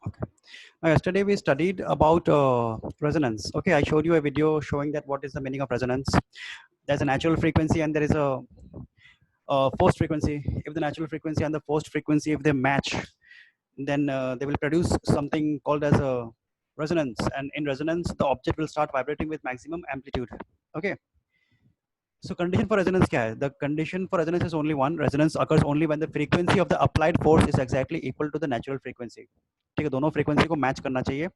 Okay. Yesterday we studied about resonance. Okay, I showed you a video showing that what is the meaning of resonance. There's a natural frequency and there is a forced frequency. If the natural frequency and the forced frequency, if they match, then they will produce something called as a resonance. And in resonance, the object will start vibrating with maximum amplitude. Okay. So condition for resonance क्या है? The condition for resonance is only one. Resonance occurs only when the frequency of the applied force is exactly equal to the natural frequency. ठीक है, दोनों frequency को match करना चाहिए.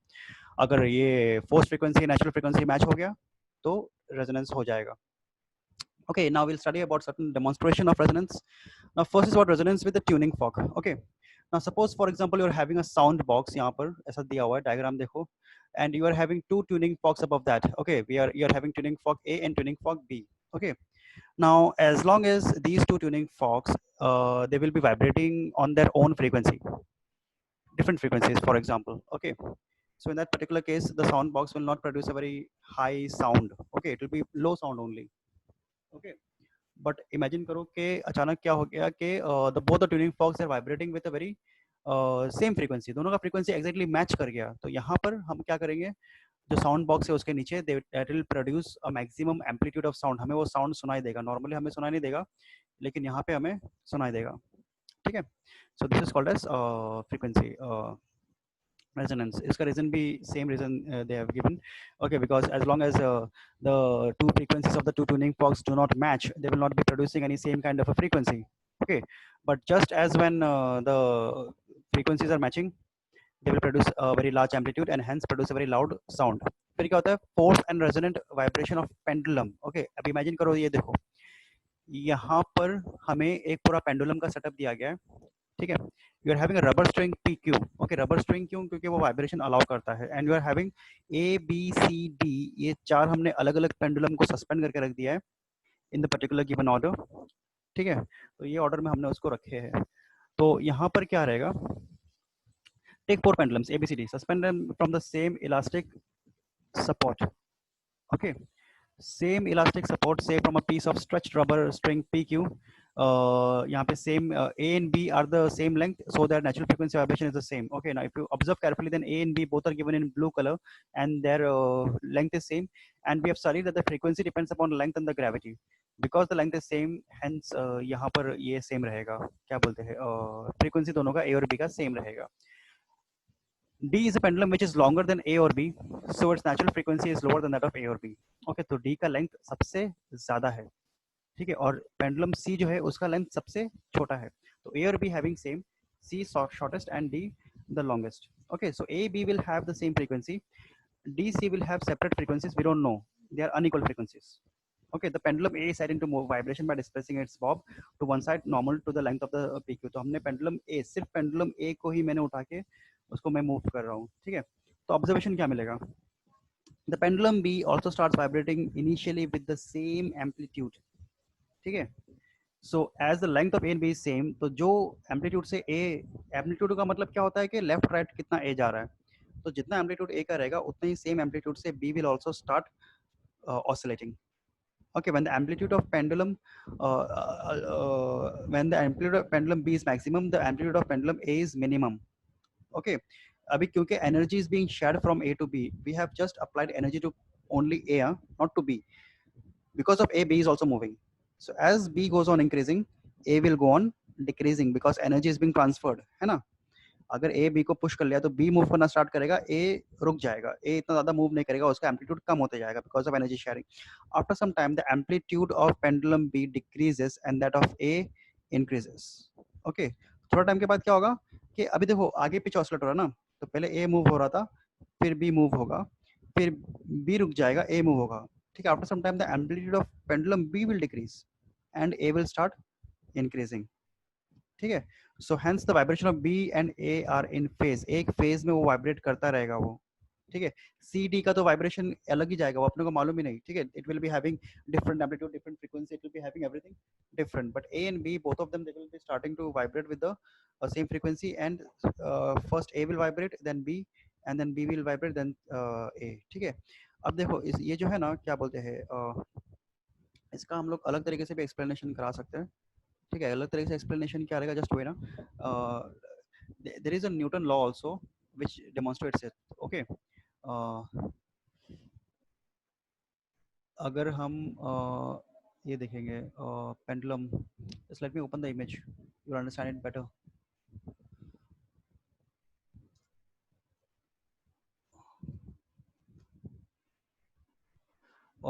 अगर ये force frequency natural frequency match हो गया, तो resonance हो जाएगा. Okay, now we'll study about certain demonstration of resonance. Now first is about resonance with the tuning fork. Okay. Now suppose for example you're having a sound box यहाँ पर ऐसा दिया हुआ है diagram देखो, and you are having two tuning forks above that. Okay, you're having tuning fork A and tuning fork B. Okay. Now, as long as these two tuning forks, they will be vibrating on their own frequency, different frequencies, for example. Okay. So in that particular case, the sound box will not produce a very high sound. Okay, it will be low sound only. Okay. But imagine करो कि अचानक क्या हो गया कि the both the tuning forks are vibrating with a very same frequency. दोनों का frequency exactly match कर गया. तो यहाँ पर हम क्या करेंगे? जो साउंड बॉक्स है उसके नीचे that will produce a maximum amplitude of sound. हमें वो साउंड सुनाई देगा. नॉर्मली हमें सुनाई नहीं देगा, लेकिन यहाँ पे हमें सुनाई देगा. ठीक है. So this is called as frequency resonance. इसका reason भी same reason they have given. Okay, because as long as the two frequencies of the two tuning forks do not match, they will not be producing any same kind of a frequency. Okay, but just as when the frequencies are matching, they will produce a very large amplitude and hence produce a very loud sound. फिर क्या होता है? Force and resonant vibration of pendulum. Okay, अब imagine करो, ये देखो यहाँ पर हमें एक पूरा पेंडुलम का सेटअप दिया गया है. ठीक है. You are having a rubber string P Q. Okay, rubber string क्यों? क्योंकि वो वाइब्रेशन अलाउ करता है. And you are having A B C D, ये चार हमने अलग अलग पेंडुलम को सस्पेंड करके रख दिया है in the particular given order. ठीक है. तो ये ऑर्डर में हमने उसको रखे हैं. तो यहाँ पर क्या रहेगा? Take four pendulums A B C D, suspend from the same elastic support. Okay, same elastic support, say from a piece of stretched rubber string PQ. यहाँ पे same A and B are the same length, so their natural frequency vibration is the same. Okay, now if you observe carefully, then A and B both are given in blue color, and their length is same. And we have studied that the frequency depends upon length and the gravity. Because the length is same, hence यहाँ पर ये same रहेगा. क्या बोलते हैं? frequency दोनों का A और B का same रहेगा. D is a pendulum which is longer than A or B, so its natural frequency is lower than that of A or B. Okay, तो D का length सबसे ज़्यादा है. ठीक है. और pendulum C जो है उसका length सबसे छोटा है. तो A और B having same, C shortest and D the longest. Okay, so A, B will have the same frequency. D, C will have separate frequencies. We don't know. They are unequal frequencies. Okay, the pendulum A is set into vibration by displacing its bob to one side normal to the length of the PQ. तो हमने pendulum A, सिर्फ pendulum A को ही मैंने उठा के उसको मैं move कर रहा हूँ. ठीक है. तो ऑब्जर्वेशन क्या मिलेगा? The pendulum B also starts vibrating initially with the same amplitude. ठीक है. So as the length of A and B is same, तो जो amplitude से A, amplitude का मतलब क्या होता है कि left right कितना A जा रहा है. तो जितना amplitude A का रहेगा उतना ही same amplitude से B will also start oscillating. Okay, when the amplitude of pendulum when the amplitude of pendulum B is maximum, the amplitude of pendulum A is minimum. Okay, अभी क्योंकि energy is being shared from A to B, we have just applied energy to only A, not to B. Because of A, B is also moving. So as B goes on increasing, A will go on decreasing because energy is being transferred, है ना. अगर A B को push कर लिया तो B move करना start करेगा, ए रुक जाएगा. ए इतना ज्यादा मूव नहीं करेगा, उसका एम्पलीट्यूड कम होते जाएगा because of energy sharing. After some time the amplitude of pendulum B decreases and that of A increases. Okay, थोड़ा टाइम के बाद क्या होगा कि अभी देखो आगे पीछे ऑसिलेट हो रहा है ना. तो पहले ए मूव हो रहा था, फिर बी मूव होगा, फिर बी रुक जाएगा, ए मूव होगा. ठीक है. After some time the amplitude of pendulum B will decrease and A will start increasing. ठीक है. So hence the vibration of B and A are in phase, एक फेज में वो वाइब्रेट करता रहेगा वो. ठीक है. सी डी का तो वाइब्रेशन अलग ही जाएगा, वो अपने को मालूम ही नहीं. ठीक है. It will be having different amplitude, different frequency, it will be having everything different. But A and B both of them they will be starting to vibrate with the same frequency and first A will vibrate, then B, and then B will vibrate, then A. ठीक है. अब देखो ये जो है ना, क्या बोलते हैं, इसका हम लोग अलग तरीके से भी एक्सप्लेनेशन करा सकते हैं. ठीक है. अलग तरीके से एक्सप्लेनेशन क्या रहेगा, जस्ट वे ना, there is a Newton law also which demonstrates it. Okay. अगर हम ये देखेंगे pendulum, just let me open the image, you'll understand it better.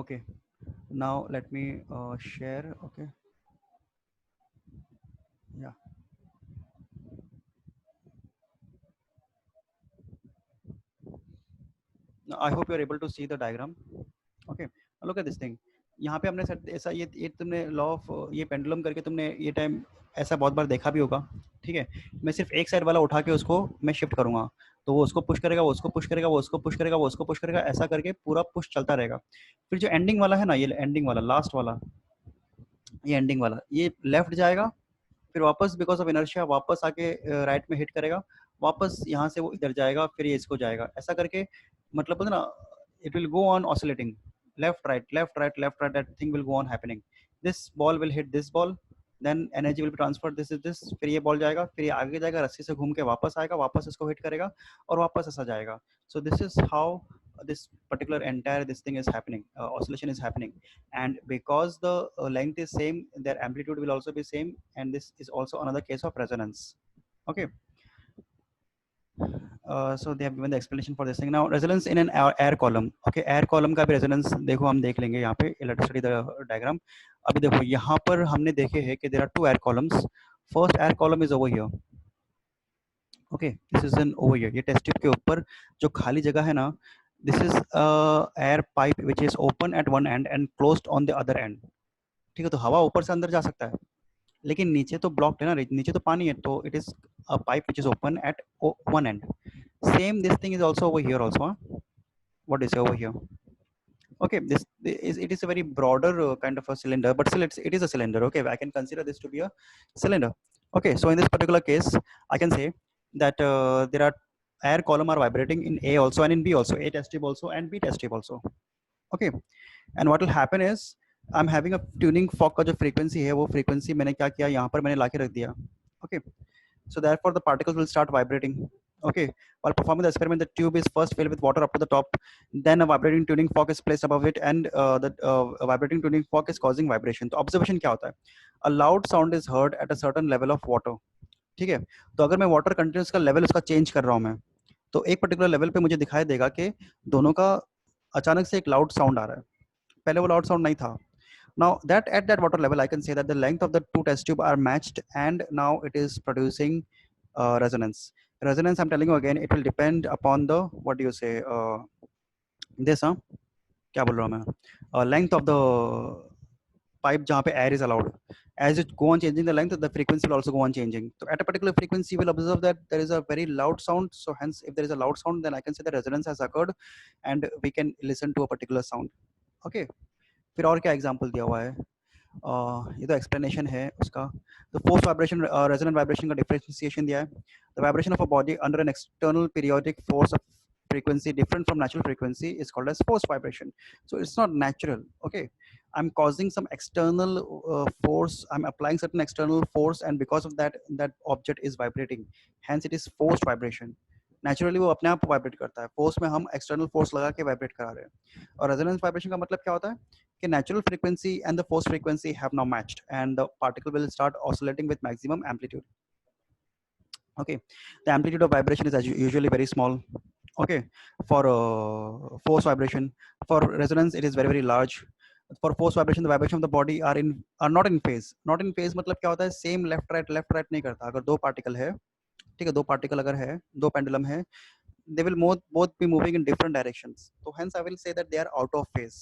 Okay, now let me share. Okay, yeah. Now, I hope you are able to see the diagram. Okay, now look at this thing. यहाँ पे हमने sir ऐसा ये तुमने law of ये pendulum करके तुमने ये टाइम ऐसा बहुत बार देखा भी होगा, ठीक है। मैं सिर्फ एक साइड वाला उठा के उसको मैं शिफ्ट करूंगा, तो वो उसको पुश करेगा, वो उसको पुश करेगा, वो उसको पुश करेगा, वो उसको पुश करेगा, ऐसा करके पूरा पुश चलता रहेगा। फिर जो एंडिंग वाला है ना, ये एंडिंग वाला लास्ट वाला, ये एंडिंग वाला ये लेफ्ट जाएगा, फिर वापस बिकॉज ऑफ इनर्शिया वापस आके राइट में हिट करेगा, वापस यहाँ से वो इधर जाएगा, फिर ये इसको जाएगा, ऐसा करके मतलब बोलते ना, it will go on oscillating, left right left right left right, that thing will go on happening. This ball will hit this ball, then energy will be transferred, this is this, फिर ये ball जाएगा, फिर ये आगे जाएगा, रस्सी से घूम के वापस आएगा, वापस इसको हिट करेगा और वापस ऐसा जाएगा. So this is how this particular entire this thing is happening, oscillation is happening, and because the length is same, their amplitude will also be same, and this is also another case of resonance. Okay. So they have given the explanation for this thing. Now resonance in an air column. Okay, air column का भी resonance देखो हम देख लेंगे यहाँ पे. Let us study the diagram. अभी देखो यहाँ पर हमने देखे हैं कि there are two air columns. First air column is over here. Okay, this is an over here. ये test tube के ऊपर जो खाली जगह है ना, this is a air pipe which is open at one end and closed on the other end. ठीक है, तो हवा ऊपर से अंदर जा सकता है, लेकिन नीचे तो ब्लॉक्ड है ना, नीचे तो पानी है, तो it is a pipe which is open at one and. Same this thing is also over here also. What is over here? Okay, this is, it is a very broader kind of a cylinder, but still it is a cylinder. Okay, I can consider this to be a cylinder. Okay, so in this particular case I can say that there are air column are vibrating in A also and in B also, A test tube also and B test tube also. Okay, and what will happen is I'm having a tuning fork का जो frequency है, वो frequency मैंने क्या किया, यहाँ पर मैंने लाके रख दिया. Okay, so therefore the particles will start vibrating. Okay, while performing the experiment, the tube is first filled with water up to the top, then a vibrating tuning fork is placed above it, and the vibrating tuning fork is causing vibration. तो observation क्या होता है? A loud sound is heard at a certain level of water. ठीक है, तो अगर मैं water contents का लेवल उसका चेंज कर रहा हूँ मैं, तो एक पर्टिकुलर लेवल पे मुझे दिखाई देगा कि दोनों का अचानक से एक लाउड साउंड आ रहा है, पहले वो लाउड साउंड नहीं था. Now that at that water level I can say that the length of the two test tube are matched, and now it is producing resonance. Resonance, I'm telling you again, it will depend upon the, what do you say, this क्या बोल रहा हूँ मैं, length of the pipe जहाँ पे air is allowed. As it go on changing the length, the frequency will also go on changing. So at a particular frequency, you will observe that there is a very loud sound. So hence, if there is a loud sound, then I can say the resonance has occurred, and we can listen to a particular sound. Okay. फिर और क्या example दिया हुआ है, ये तो explanation है उसका. तो फोर्स वाइब्रेशन, रेजोनेंट वाइब्रेशन का डिफरेंशिएशन दिया है. The vibration of a body under an external periodic force of frequency different from natural frequency is called as forced vibration. So it's not natural. Okay, I'm causing some external force, I'm applying certain external force, and because of that that object is vibrating, hence it is forced vibration. Naturally वो अपने आप vibrate करता है, force में हम external force लगा के vibrate करा रहे हैं. और रेजोनेंस वाइब्रेशन का मतलब क्या होता है कि natural frequency and the forced frequency have now matched, and the particle will start oscillating with maximum amplitude. Okay, the amplitude of vibration is usually very small. Okay, for force vibration. For resonance it is very very large. For force vibration, the vibration of the body are not in phase. Not in phase मतलब क्या होता है, same left right नहीं करता. अगर दो particle है, ठीक है, दो पार्टिकल अगर है, दो पेंडुलम है, they will both be moving in different directions. So hence I will say that they are out of phase.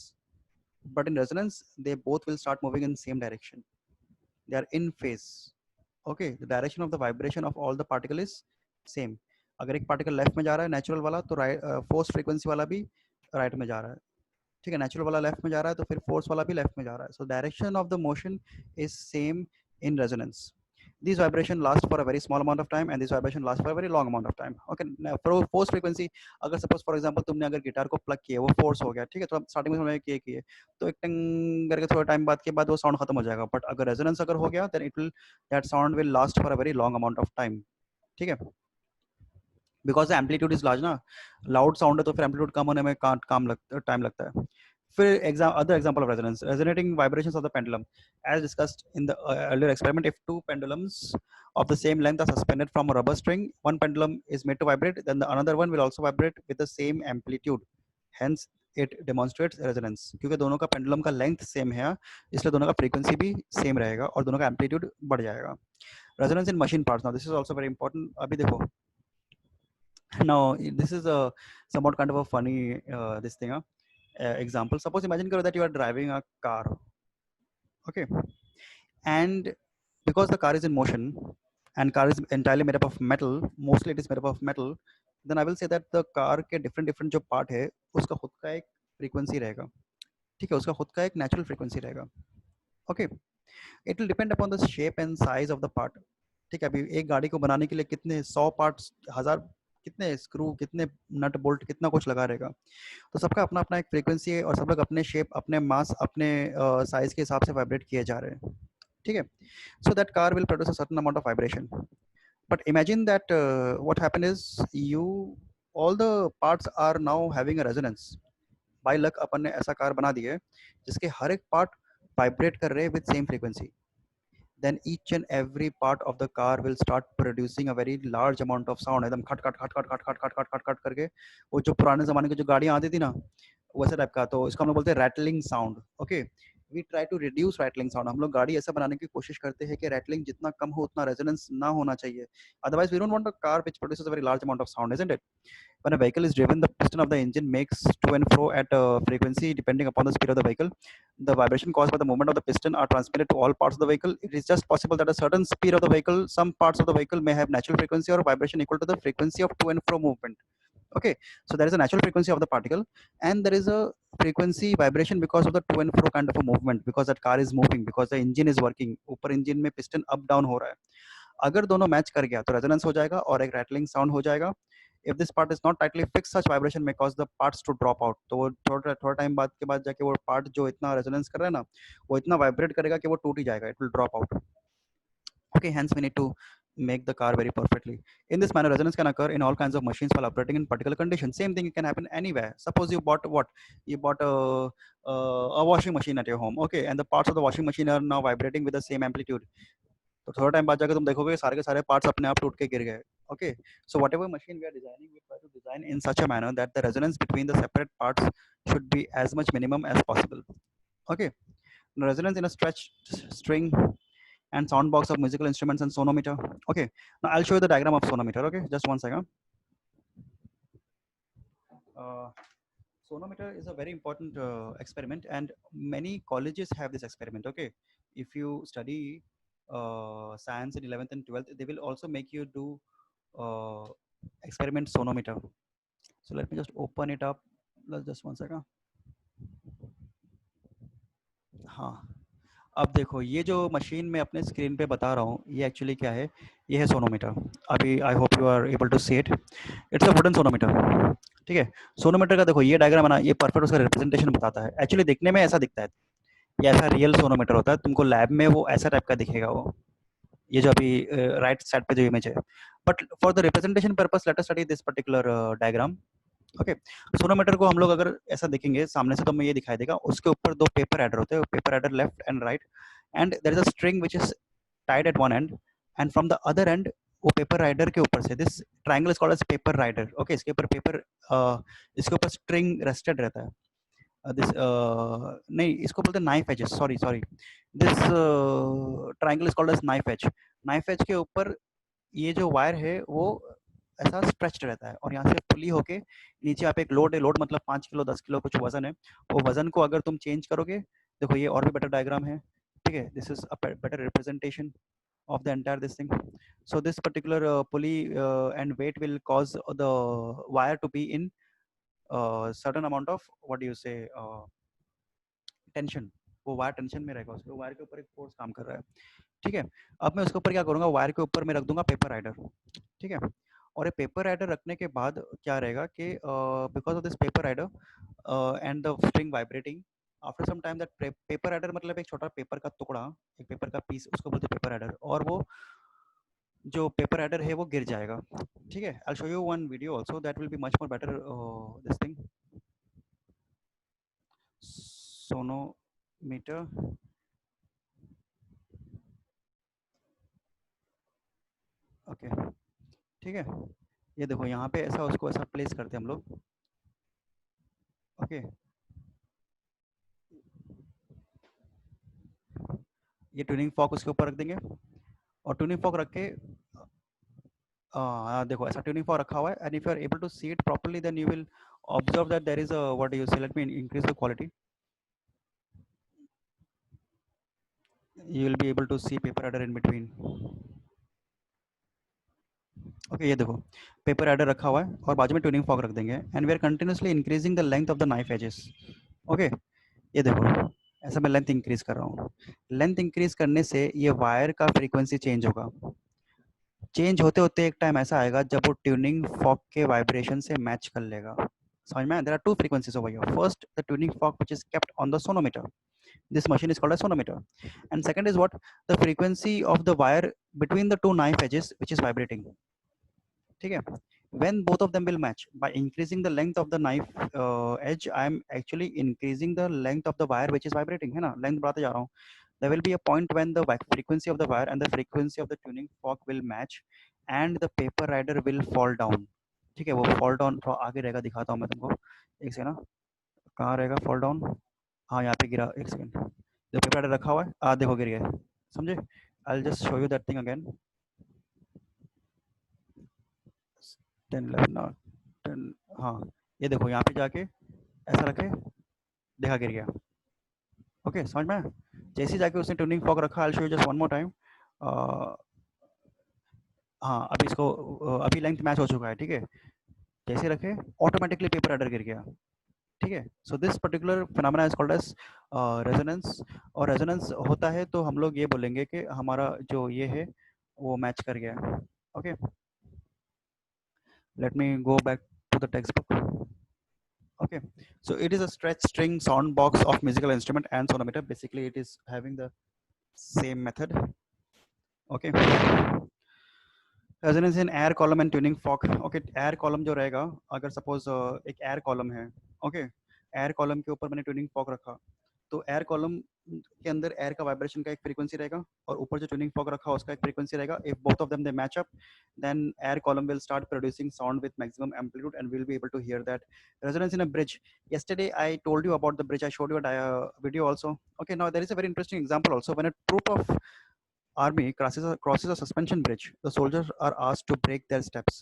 But in resonance, they both will start moving in same direction. They are in phase. Okay, the direction of the vibration of all the particle is same. अगर एक particle left में जा रहा है natural वाला, तो force frequency वाला भी राइट में जा रहा है. ठीक है, नेचुरल वाला लेफ्ट में जा रहा है, तो फिर फोर्स वाला भी लेफ्ट में जा रहा है. So direction of the motion is same in resonance. These vibration last for a very small amount of time, and this vibration lasts for a very long amount of time. Okay, for force frequency, अगर suppose for example तुमने अगर guitar को plug किया, वो force हो गया, ठीक है, तो स्टार्टिंग में तुमने किए तो एक टिंग करके थोड़ा टाइम बाद के बाद वो साउंड खत्म हो जाएगा. बट अगर रेजोनेंस अगर हो गया, then it will, that sound will last for a very long amount of time. ठीक है. Because the amplitude is large ना, लाउड साउंड है तो फिर एम्पलीट्यूड कम होने में टाइम लगता है. फिर other example of resonance, resonating vibrations of the pendulum. As discussed in the earlier experiment, if two pendulums of the same length are suspended from a rubber string, one pendulum is made to vibrate, then the another one will also vibrate with the same amplitude. Hence it demonstrates resonance. क्योंकि दोनों का pendulum का length same है, इसलिए दोनों का frequency भी same रहेगा और दोनों का amplitude बढ़ जाएगा. Resonance in machine parts. Now this is also very important. अभी देखो, now this is a somewhat kind of a funny this thing. Example, suppose imagine that you are driving a car, okay, and because the car is in motion and car is entirely made up of metal, mostly it is made up of metal, then I will say that the car के different जो part है उसका खुद का एक frequency रहेगा, ठीक है, उसका खुद का एक natural frequency रहेगा, okay. It will depend upon the shape and size of the part. ठीक है, अभी एक गाड़ी को बनाने के लिए कितने 100 पार्ट्स, 1000, कितने स्क्रू, कितने नट बोल्ट, कितना कुछ लगा रहेगा. तो सबका अपना अपना एक फ्रीक्वेंसी है और सब लोग अपने शेप, अपने मास, अपने साइज के हिसाब से वाइब्रेट किए जा रहे हैं, ठीक है. So that car will produce a certain amount of vibration. But imagine that what happened is you all the parts are now having a resonance. By luck अपन ने ऐसा कार बना दिया है जिसके हर एक पार्ट वाइब्रेट कर रहे हैं with same frequency. then each and every part of the car will start producing a very large amount of sound. एकदम खट खट खट खट खट खट खट खट खट खट करके, वो जो पुराने जमाने की जो गाड़ियां आती थी ना वैसे टाइप का, तो इसको हम लोग बोलते हैं rattling sound, okay. We try to reduce rattling sound. हम लोग गाड़ी ऐसा बनाने की कोशिश करते हैं कि रैटलिंग जितना कम हो उतना रेजोनेंस ना होना चाहिए. Otherwise we don't want a car which produces a very large amount of sound, isn't it? When a vehicle is driven, the piston of the engine makes to and fro at a frequency depending upon the speed of the vehicle. The vibration caused by the movement of the piston are transmitted to all parts of the vehicle. It is just possible that a certain speed of the vehicle, some parts of the vehicle may have natural frequency or vibration equal to the frequency of to and fro movement. Okay, so there is a natural frequency of the particle, and there is a frequency vibration because of the to and fro kind of a movement, because that car is moving, because the engine is working. ऊपर engine में piston up down हो रहा है. अगर दोनों match कर गया तो रेजोनेंस हो जाएगा और एक रैटलिंग साउंड हो जाएगा. if this part is not tightly fixed, such vibration may cause the parts to drop out. तो वो थोड़ा टाइम बाद के बाद जाके वो पार्ट जो इतना रेजोनेंस कर रहा है ना, वो इतना वाइब्रेट करेगा कि वो टूट ही जाएगा, it will drop out. Okay, hence we need to make the car very perfectly. In this manner, resonance can occur in all kinds of machines while operating in particular conditions. Same thing can happen anywhere. Suppose you bought what? You bought a washing machine at your home, okay, and the parts of the washing machine are now vibrating with the same amplitude. तो थोड़ा time बाद जाकर तुम देखोगे सारे के सारे parts अपने आप टूट के गिर गए. Okay, so whatever machine we are designing, we try to design in such a manner that the resonance between the separate parts should be as much minimum as possible. Okay, resonance in a stretched string and sound box of musical instruments and sonometer. Okay, now I'll show you the diagram of sonometer. Okay, just one second. Sonometer is a very important experiment, and many colleges have this experiment. Okay, if you study science in 11th and 12th, they will also make you do uh, experiment sonometer. So let me just open it up. Let's just one second. हाँ, अब देखो ये जो machine मैं अपने screen पे बता रहा हूँ ये एक्चुअली क्या है, ये है सोनोमीटर. अभी I hope you are able to see it. It's a wooden sonometer, ठीक है. सोनोमीटर का देखो ये डायग्राम है ना, ये परफेक्ट उसका रिप्रेजेंटेशन बताता है. एक्चुअली दिखने में ऐसा दिखता है, ये ऐसा रियल सोनोमीटर होता है. तुमको लैब में वो ऐसा टाइप का दिखेगा, वो ये जो अभी राइट साइड पे जो इमेज है. But for the representation purpose let us study this particular diagram. Okay, sonometer को हम लोग अगर ऐसा देखेंगे सामने से तो हमें ये दिखाई देगा, उसके ऊपर दो पेपर एडर होते हैं, paper rider left and right, and there is a string which is tied at one end, and from the other end वो पेपर राइडर के ऊपर से this triangle is called as paper rider. Okay, इसके ऊपर paper इसके ऊपर string rested रहता है. दिस नहीं, इसको बोलते हैं knife edges. Sorry sorry, this triangle is called as knife edge. Knife edge के ऊपर ये जो वायर है वो ऐसा स्ट्रेच्ड रहता है और यहाँ से पुली होके नीचे आप एक लोड है, लोड मतलब 5 किलो 10 किलो कुछ वजन है, वो वजन को अगर तुम चेंज करोगे, देखो ये और भी बेटर डायग्राम है, ठीक है. This is a better representation of the entire this thing. So this particular pulley and weight will cause the wire to be in certain amount of what do you say tension. वो wire tension में रहेगा, उसके wire के ऊपर एक force काम कर रहा है, ठीक है. अब मैं उसके ऊपर क्या करूंगा, वायर के ऊपर मैं रख दूंगा पेपर राइडर, ठीक है. और ये पेपर राइडर रखने के बाद क्या रहेगा कि because of this paper rider and the string vibrating after some time that paper rider मतलब एक छोटा पेपर का टुकड़ा, एक पेपर का पीस, उसको बोलते हैं पेपर राइडर. और वो जो पेपर एडर है वो गिर जाएगा, ठीक है। I show you one video also that will be much more better, this thing sonometer. Okay, ठीक है। ये देखो यहाँ पे ऐसा उसको ऐसा प्लेस करते हैं हम लोग। ओके, ये ट्यूनिंग फॉक उसके ऊपर रख देंगे और ट्यूनिंग फॉक रख के देखो ऐसा ट्यूनिंग फॉक रखा हुआ है, and if you are able to see it properly then you will observe that there is a what do you say, let me increase the quality, you will be able to see paper adder in between. Okay, ये देखो paper adder रखा हुआ है और बाजू में tuning fork रख देंगे, and we are continuously increasing the length of the knife edges. Okay, ये देखो ऐसा मैं लेंथ इंक्रीज कर रहा हूँ। लेंथ इंक्रीज करने से ये वायर का फ्रीक्वेंसी चेंज होगा। चेंज होते होते एक टाइम ऐसा आएगा जब वो ट्यूनिंग फॉक के वाइब्रेशन से मैच कर लेगा। समझ में? There are two frequencies over here. First the tuning fork which is kept on the sonometer, this machine is called a sonometer, and second is what, the frequency of the wire between the two knife edges which is vibrating, ठीक है। when both of them will match by increasing the length of the knife edge, I am actually increasing the length of the wire which is vibrating, है ना, length बढ़ाते जा रहा हूँ। there will be a point when the frequency of the wire and the frequency of the tuning fork will match and the paper rider will fall down, ठीक है। वो fall down थोड़ा आगे रहेगा, दिखाता हूँ मैं तुमको, एक सेकंड ना, कहाँ रहेगा fall down? हाँ यहाँ पे गिरा, एक सेकंड, जो पेपर राइडर रखा हुआ है देखो गिर गया, समझे? I just show you that thing again. 10 11 10, हाँ ये देखो यहाँ पे जाके ऐसा रखे, देखा गिर गया। ओके, समझ में? जैसे ही जाके उसने ट्यूनिंग फॉक रखा, I show you just one more time. हाँ अभी इसको अभी लेंथ मैच हो चुका है, ठीक है। जैसे रखे ऑटोमेटिकली पेपर राइडर गिर गया, ठीक है। So this particular phenomena is called as resonance. और रेजोनेंस होता है तो हम लोग ये बोलेंगे कि हमारा जो ये है वो मैच कर गया है। Okay, let me go back to the textbook. Okay, so it is a stretch string sound box of musical instrument and sonometer. Basically it is having the same method. Okay, resonance in air column and tuning fork. Okay, air column जो रहेगा, अगर suppose एक air column है, okay, air column के ऊपर मैंने tuning Fock रखा, तो एयर कॉलम के अंदर एयर का वाइब्रेशन का एक फ्रीक्वेंसी रहेगा और ऊपर जो ट्यूनिंग फॉक रखा उसका एक फ्रीक्वेंसी रहेगा। If both of them they match up, then air column will start producing sound with maximum amplitude and we'll be able to hear that. Resonance in a bridge, yesterday I told you about the bridge, I showed you a video also. Okay, now there is a very interesting example also. When a troop of army crosses a suspension bridge, the soldiers are asked to break their steps.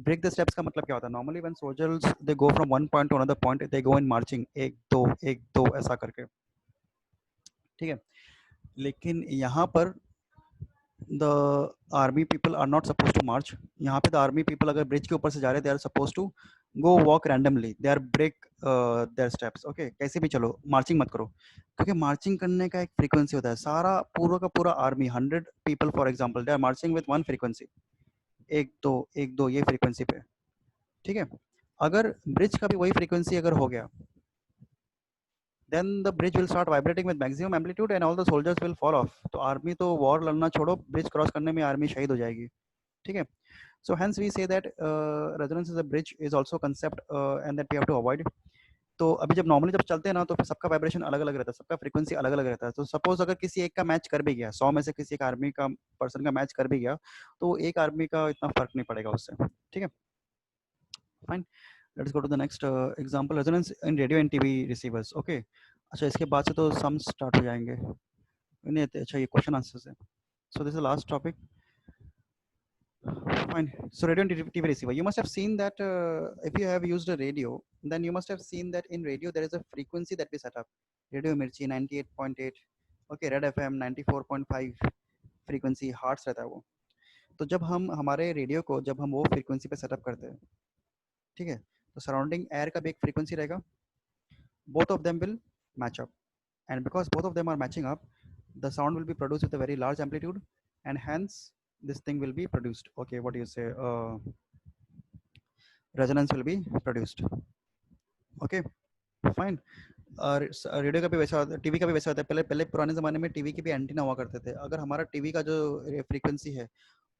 Break the steps का मतलब क्या होता है? Normally when soldiers they go from one point to another point, they go in marching, एक दो ऐसा करके, ठीक है। लेकिन यहाँ पर the army people are not supposed to march. यहाँ पे the army people अगर ब्रिज के ऊपर से जा रहे, they are supposed to go walk randomly, they are break their steps. Okay, कैसे भी चलो, मार्चिंग मत करो, क्योंकि मार्चिंग करने का एक फ्रीक्वेंसी होता है। सारा पूरा का पूरा army 100 people for example, they are marching with one frequency, एक दो ये फ्रीक्वेंसी पे, ठीक है। अगर ब्रिज का भी वही फ्रीक्वेंसी अगर हो गया, then the bridge will start vibrating with maximum amplitude and all the soldiers will fall off. तो आर्मी तो वॉर लड़ना छोड़ो, ब्रिज क्रॉस करने में आर्मी शहीद हो जाएगी, ठीक है। So hence we say that resonance is a bridge is also concept and that we have to avoid. तो अभी जब नॉर्मली जब चलते हैं ना, तो फिर सबका वाइब्रेशन अलग अलग रहता है, सबका फ्रीक्वेंसी अलग अलग रहता है। तो सपोज अगर किसी एक का मैच कर भी गया, 100 में से किसी एक आर्मी का पर्सन का मैच कर भी गया, तो एक आर्मी का इतना फर्क नहीं पड़ेगा उससे, ठीक है। Fine, let's go to the next example, resonance in radio and TV receivers. Okay, अच्छा इसके बाद से तो सम स्टार्ट हो जाएंगे, नहीं अच्छा ये क्वेश्चन आंसर है। So this is last topic. Fine. So radio and TV receiver. You must have seen that if you have used a radio, then you must have seen that in radio there is a frequency that we set up. Radio Mirchi 98.8, okay, Red FM 94.5 frequency hertz रहता है वो। तो जब हम हमारे radio को जब हम वो फ्रीक्वेंसी पे सेटअप करते हैं, ठीक है, तो सराउंडिंग एयर का भी एक फ्रीक्वेंसी रहेगा, both of them will match up, and because both of them are matching up, the sound will be produced with a very large amplitude, and hence this thing will be produced. Okay, what do you say? Resonance will be produced. Okay, fine. और radio का भी वैसा होता है, TV का भी वैसा होता है। पहले पहले पुराने ज़माने में टीवी के भी एंटीना हुआ करते थे। अगर हमारा टीवी का जो फ्रीक्वेंसी है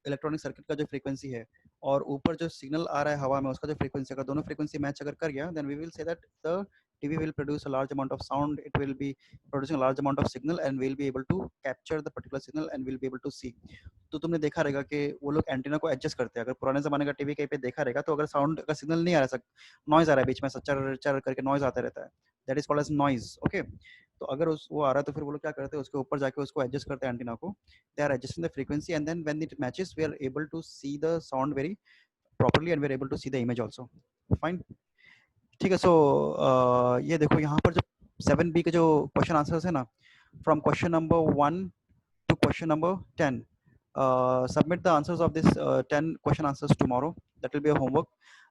इलेक्ट्रॉनिक सर्किट का जो फ्रीक्वेंसी है और ऊपर जो सिग्नल आ रहा है हवा में उसका जो फ्रीक्वेंसी, अगर दोनों फ्रीक्वेंसी मैच अगर कर गया, then we will say that the TV will produce a large amount of sound, it will be producing a large amount of signal and we'll be able to capture the particular signal and we'll be able to see. तो तुमने देखा रहेगा कि वो लोग antenna को adjust करते हैं। अगर पुराने जमाने का टीवी कहीं पे देखा रहेगा तो अगर साउंड का सिग्नल नहीं आ रहा, नॉइज आ रहा है बीच में, चर चर करके नॉइज आता रहता है, that is called as noise. Okay, तो अगर उस वो आ रहा है तो फिर वो लोग क्या करते हैं, उसके ऊपर जाके उसको एडजस्ट करते हैं एंटीना को, they are adjusting the frequency and then when it matches we are able to see the sound very properly and we are able to see the image also. Fine, ठीक है। सो ये देखो यहाँ पर जो 7B के जो क्वेश्चन आंसर्स है ना, from question number 1 to question number 10, submit the answers of this 10 question answers tomorrow, that will be a homework.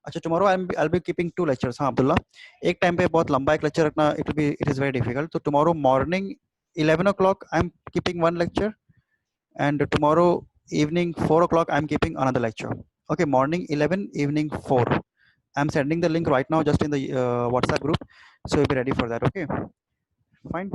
अच्छा, tomorrow I'll be keeping 2 lectures। हाँ अब्दुल्ला, एक टाइम पे बहुत लंबा एक लेक्चर रखना, it is very difficult, तो tomorrow morning 11 o'clock I'm keeping one lecture and tomorrow evening 4 o'clock I'm keeping another lecture। okay, morning 11, evening 4, I'm sending the link right now just in the WhatsApp group, so you'll be ready for that। okay, fine।